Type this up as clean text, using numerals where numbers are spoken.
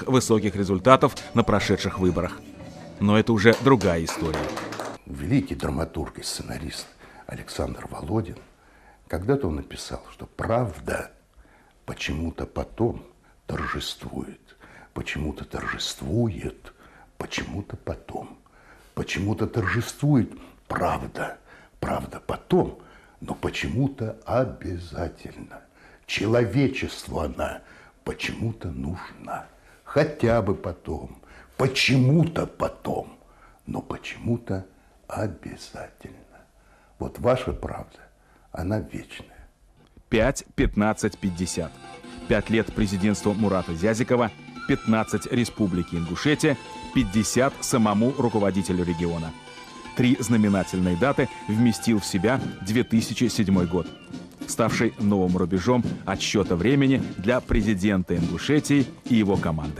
высоких результатов на прошедших выборах. Но это уже другая история. Великий драматург и сценарист Александр Володин когда-то он написал, что правда почему-то потом торжествует, почему-то торжествует, почему-то потом, почему-то торжествует правда, правда потом, но почему-то обязательно. Человечеству она почему-то нужна, хотя бы потом, почему-то потом, но почему-то обязательно. Вот ваша правда, она вечная. 5, 15, 50. 5 лет президентства Мурата Зязикова, 15 Республики Ингушетия, 50 самому руководителю региона. 3 знаменательные даты вместил в себя 2007 год, ставший новым рубежом отсчета времени для президента Ингушетии и его команды.